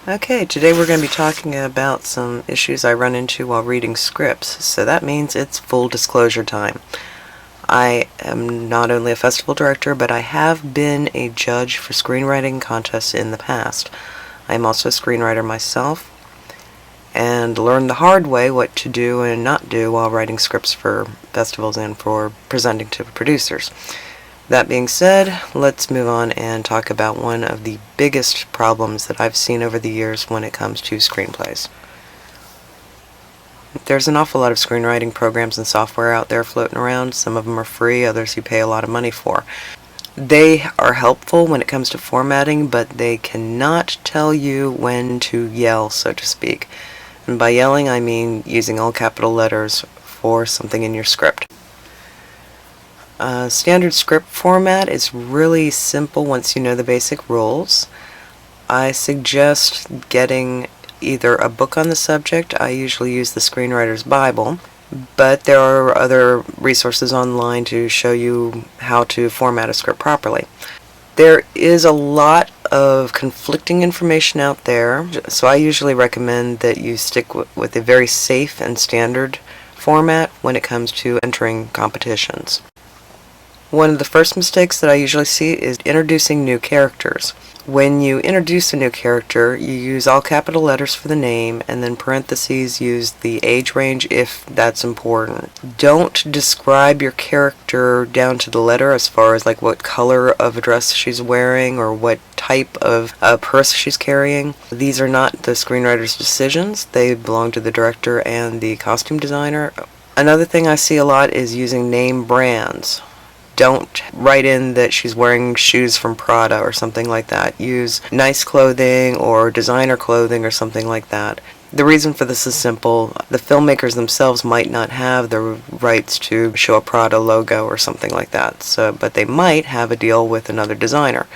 Okay, today we're going to be talking about some issues I run into while reading scripts, so that means it's full disclosure time. I am not only a festival director, but I have been a judge for screenwriting contests in the past. I am also a screenwriter myself, and learned the hard way what to do and not do while writing scripts for festivals and for presenting to producers. That being said, let's move on and talk about one of the biggest problems that I've seen over the years when it comes to screenplays. There's an awful lot of screenwriting programs and software out there floating around. Some of them are free, others you pay a lot of money for. They are helpful when it comes to formatting, but they cannot tell you when to yell, so to speak. And by yelling, I mean using all capital letters for something in your script. Standard script format is really simple once you know the basic rules. I suggest getting either a book on the subject. I usually use the Screenwriter's Bible, but there are other resources online to show you how to format a script properly. There is a lot of conflicting information out there, so I usually recommend that you stick with a very safe and standard format when it comes to entering competitions. One of the first mistakes that I usually see is introducing new characters. When you introduce a new character, you use all capital letters for the name, and then parentheses use the age range if that's important. Don't describe your character down to the letter as far as like what color of a dress she's wearing or what type of purse she's carrying. These are not the screenwriter's decisions. They belong to the director and the costume designer. Another thing I see a lot is using name brands. Don't write in that she's wearing shoes from Prada or something like that. Use nice clothing or designer clothing or something like that. The reason for this is simple. The filmmakers themselves might not have the rights to show a Prada logo or something like that, but they might have a deal with another designer.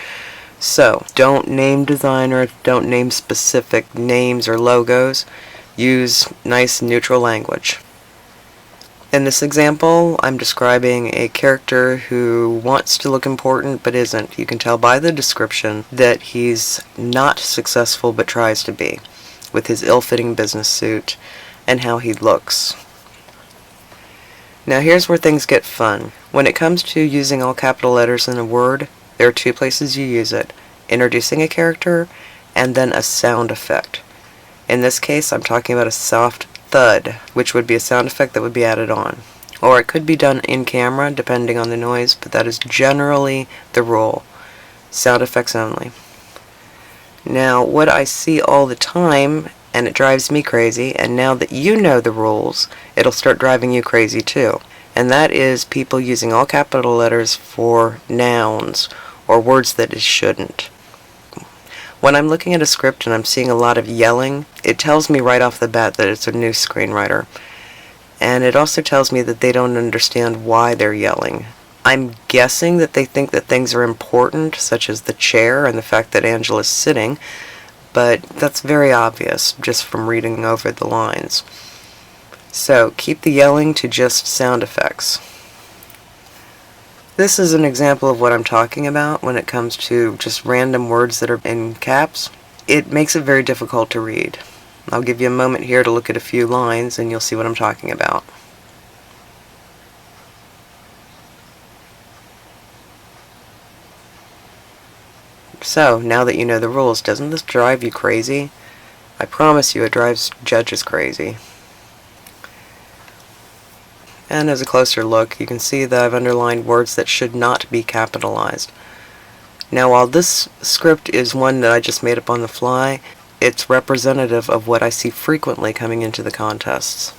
So, don't name designers, don't name specific names or logos. Use nice neutral language. In this example, I'm describing a character who wants to look important but isn't. You can tell by the description that he's not successful but tries to be, with his ill-fitting business suit and how he looks. Now here's where things get fun. When it comes to using all capital letters in a word, there are two places you use it: introducing a character and then a sound effect. In this case, I'm talking about a soft thud, which would be a sound effect that would be added on. Or it could be done in camera, depending on the noise, but that is generally the rule. Sound effects only. Now, what I see all the time, and it drives me crazy, and now that you know the rules, it'll start driving you crazy too. And that is people using all capital letters for nouns, or words that it shouldn't. When I'm looking at a script and I'm seeing a lot of yelling, it tells me right off the bat that it's a new screenwriter. And it also tells me that they don't understand why they're yelling. I'm guessing that they think that things are important, such as the chair and the fact that Angela's sitting, but that's very obvious just from reading over the lines. So keep the yelling to just sound effects. This is an example of what I'm talking about when it comes to just random words that are in caps. It makes it very difficult to read. I'll give you a moment here to look at a few lines and you'll see what I'm talking about. So, now that you know the rules, doesn't this drive you crazy? I promise you it drives judges crazy. And as a closer look, you can see that I've underlined words that should not be capitalized. Now, while this script is one that I just made up on the fly, it's representative of what I see frequently coming into the contests.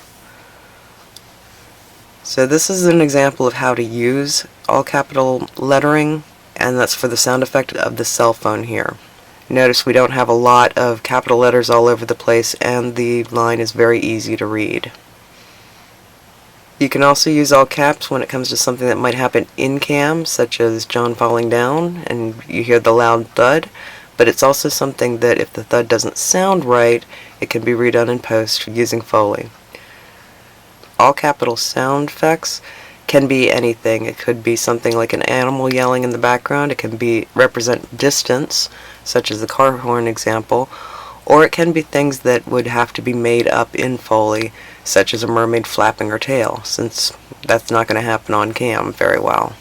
So this is an example of how to use all capital lettering, and that's for the sound effect of the cell phone here. Notice we don't have a lot of capital letters all over the place, and the line is very easy to read. You can also use all caps when it comes to something that might happen in cam, such as John falling down, and you hear the loud thud, but it's also something that if the thud doesn't sound right, it can be redone in post using Foley. All capital sound effects can be anything. It could be something like an animal yelling in the background, it can represent distance, such as the car horn example, Or it can be things that would have to be made up in Foley, such as a mermaid flapping her tail, since that's not going to happen on cam very well.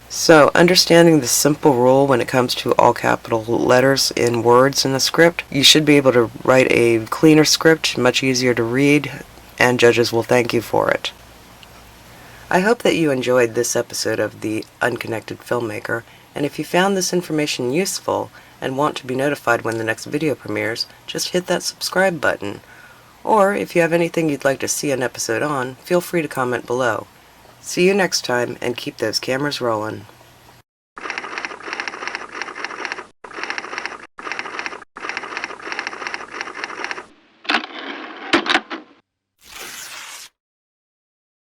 So, understanding the simple rule when it comes to all capital letters in words in a script, you should be able to write a cleaner script, much easier to read, and judges will thank you for it. I hope that you enjoyed this episode of the Unconnected Filmmaker, and if you found this information useful and want to be notified when the next video premieres, just hit that subscribe button. Or, if you have anything you'd like to see an episode on, feel free to comment below. See you next time, and keep those cameras rolling.